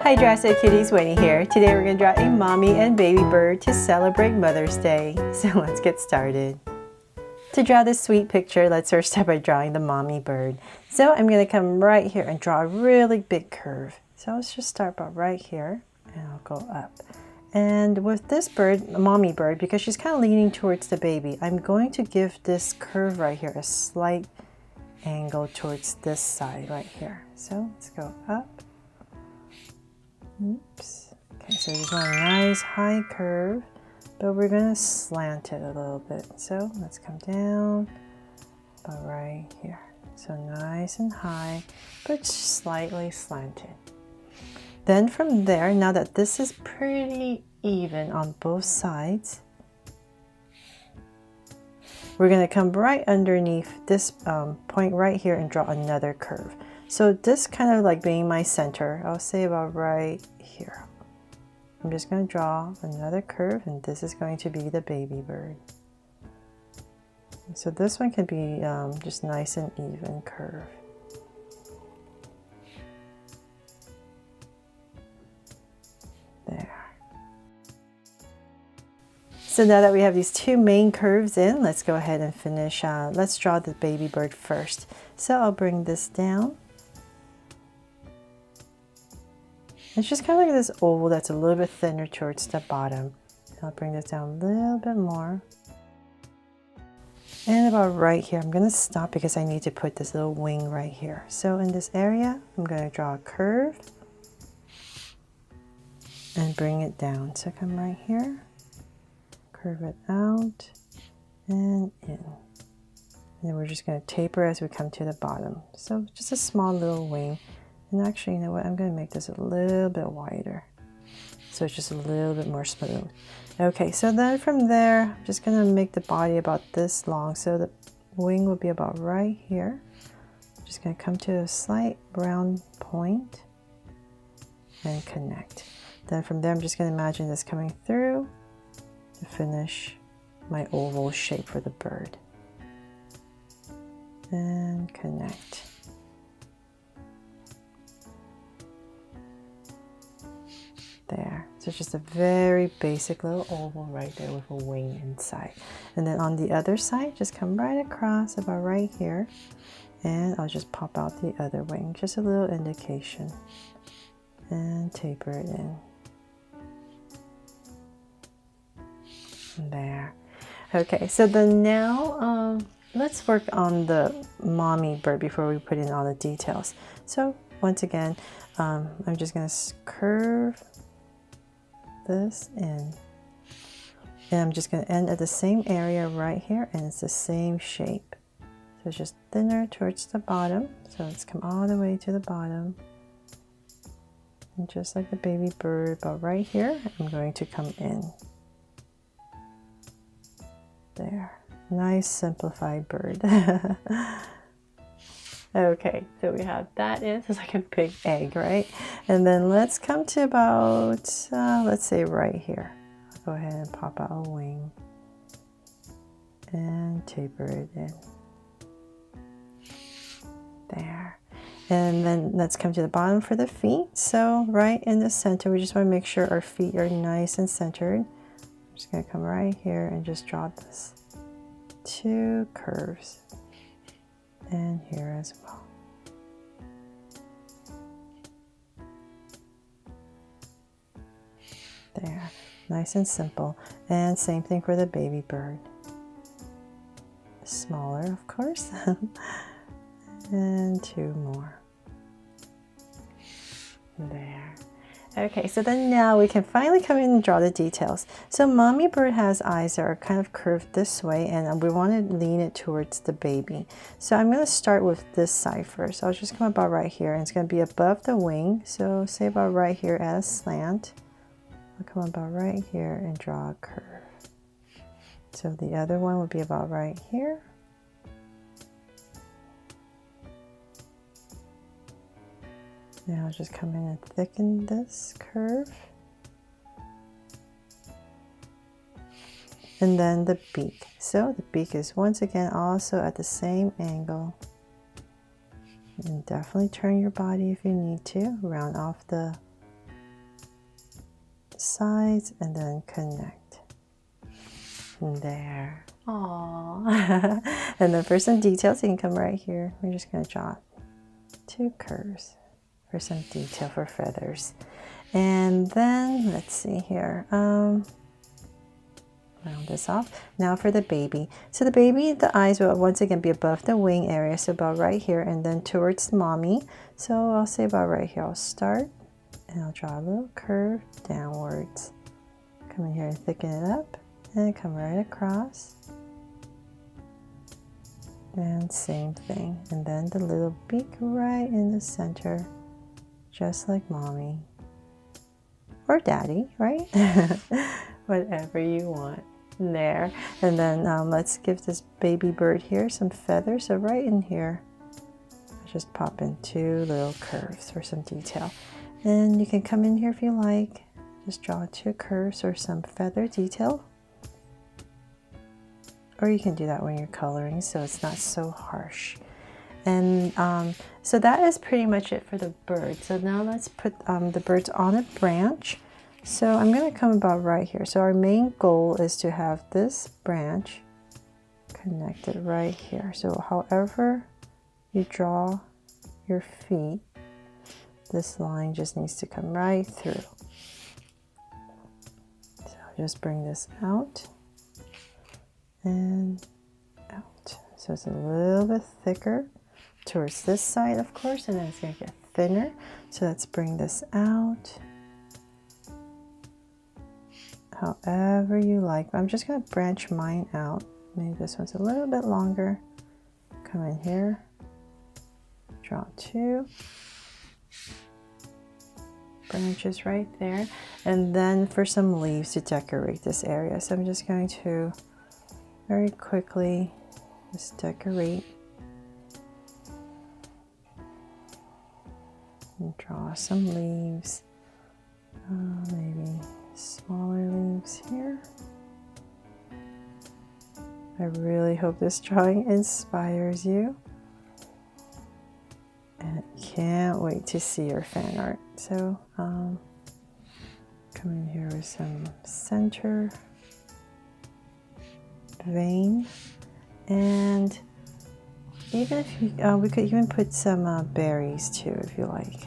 Hi Drastic Cuties, Winnie here. Today we're going to draw a mommy and baby bird to celebrate Mother's Day. So let's get started. To draw this sweet picture, let's first start by drawing the mommy bird. So I'm going to come right here and draw a really big curve. So let's just start about right here and I'll go up. And with this bird, a mommy bird, because she's kind of leaning towards the baby, I'm going to give this curve right here a slight angle towards this side right here. So let's go up. Oops. Okay, so we just want a nice high curve, but we're going to slant it a little bit. So let's come down about right here. So nice and high, but slightly slanted. Then from there, now that this is pretty even on both sides, we're going to come right underneath this point right here and draw another curve. So this kind of like being my center, I'll say about right here. I'm just going to draw another curve, and this is going to be the baby bird. So this one can be just nice and even curve. There. So now that we have these two main curves in, let's go ahead and finish. Let's draw the baby bird first. So I'll bring this down. It's just kind of like this oval that's a little bit thinner towards the bottom. I'll bring this down a little bit more. And about right here, I'm going to stop because I need to put this little wing right here. So in this area, I'm going to draw a curve and bring it down. So come right here, curve it out and in. And then we're just going to taper as we come to the bottom. So just a small little wing. And actually, you know what, I'm going to make this a little bit wider, so it's just a little bit more smooth. Okay, so then from there, I'm just going to make the body about this long, so the wing will be about right here. I'm just going to come to a slight round point and connect. Then from there, I'm just going to imagine this coming through to finish my oval shape for the bird. And connect. There. So it's just a very basic little oval right there with a wing inside. And then on the other side, just come right across about right here. And I'll just pop out the other wing. Just a little indication. And taper it in. There. Okay, so then now let's work on the mommy bird before we put in all the details. So once again, I'm just going to curve this in, and I'm just going to end at the same area right here, and it's the same shape, so it's just thinner towards the bottom. So let's come all the way to the bottom, and just like the baby bird about right here, I'm going to come in. There. Nice simplified bird. Okay, so we have that in. It's like a big egg, right? And then let's come to about, let's say right here. I'll go ahead and pop out a wing and taper it in. There. And then let's come to the bottom for the feet. So right in the center, we just want to make sure our feet are nice and centered. I'm just going to come right here and just draw this two curves. And here as well. There, nice and simple. And same thing for the baby bird. Smaller, of course. And two more. There. Okay, so then now we can finally come in and draw the details. So mommy bird has eyes that are kind of curved this way, and we want to lean it towards the baby. So I'm going to start with this side first. I'll just come about right here, and it's going to be above the wing. So say about right here at a slant. I'll come about right here and draw a curve. So the other one would be about right here. Now I'll just come in and thicken this curve. And then the beak. So the beak is once again also at the same angle. And definitely turn your body if you need to, round off the sides and then connect. There. Aww. And then for some details, you can come right here. We're just going to draw 2 curves for some detail for feathers. And then let's see here. Round this off. Now for the baby. So the baby, the eyes will once again be above the wing area, so about right here, and then towards mommy. So I'll say about right here. I'll start and I'll draw a little curve downwards. Come in here and thicken it up, and come right across. And same thing. And then the little beak right in the center, just like mommy. Or daddy, right? Whatever you want. There. And then let's give this baby bird here some feathers. So right in here, just pop in 2 little curves for some detail. And you can come in here if you like. Just draw 2 curves or some feather detail. Or you can do that when you're coloring so it's not so harsh. And so that is pretty much it for the bird. So now let's put the birds on a branch. So I'm going to come about right here. So our main goal is to have this branch connected right here. So however you draw your feet, this line just needs to come right through. So just bring this out and out. So it's a little bit thicker towards this side, of course, and then it's going to get thinner. So let's bring this out however you like. I'm just going to branch mine out. Maybe this one's a little bit longer. Come in here, draw 2 branches right there, and then for some leaves to decorate this area. So I'm just going to very quickly just decorate and draw some leaves, maybe smaller leaves here. I really hope this drawing inspires you, and I can't wait to see your fan art. So come in here with some center vein, and even if you we could even put some berries too if you like.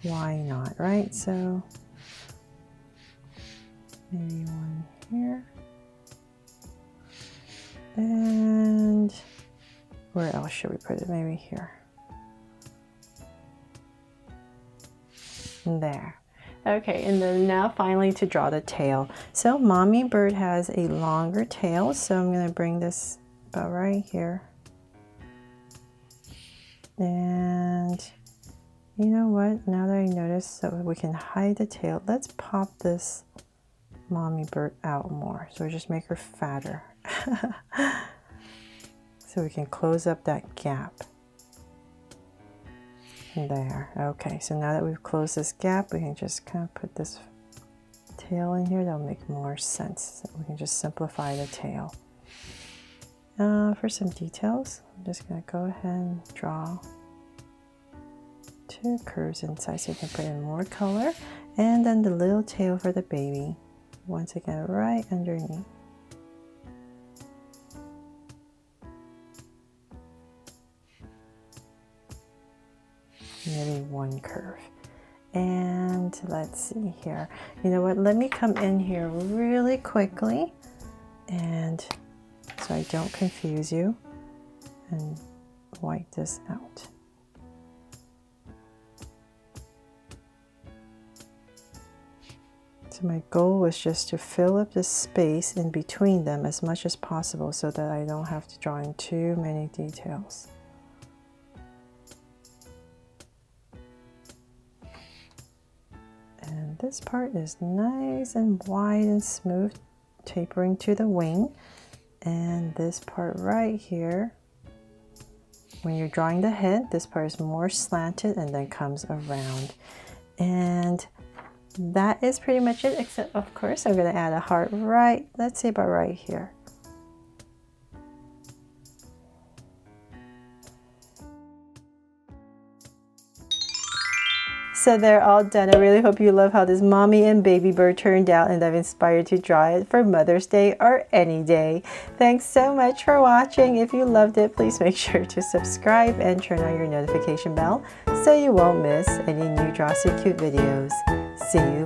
Why not, right? So maybe one here, and where else should we put it? Maybe here. There. Okay, and then now finally to draw the tail. So mommy bird has a longer tail, so I'm going to bring this about right here. And you know what? Now that I noticed, so we can hide the tail, let's pop this mommy bird out more. So just make her fatter. So we can close up that gap. There. Okay, so now that we've closed this gap, we can just kind of put this tail in here. That'll make more sense. So we can just simplify the tail. For some details, I'm just going to go ahead and draw 2 curves inside so you can put in more color. And then the little tail for the baby, once again, right underneath. Maybe 1 curve. And let's see here. You know what? Let me come in here really quickly, and so I don't confuse you, and wipe this out. So my goal was just to fill up the space in between them as much as possible so that I don't have to draw in too many details. And this part is nice and wide and smooth, tapering to the wing. And this part right here, when you're drawing the head, this part is more slanted and then comes around. And that is pretty much it, except of course I'm going to add a heart right, let's say about right here. So they're all done. I really hope you love how this mommy and baby bird turned out, and I've inspired to draw it for Mother's Day or any day. Thanks so much for watching. If you loved it, please make sure to subscribe and turn on your notification bell so you won't miss any new Draw So Cute videos. See you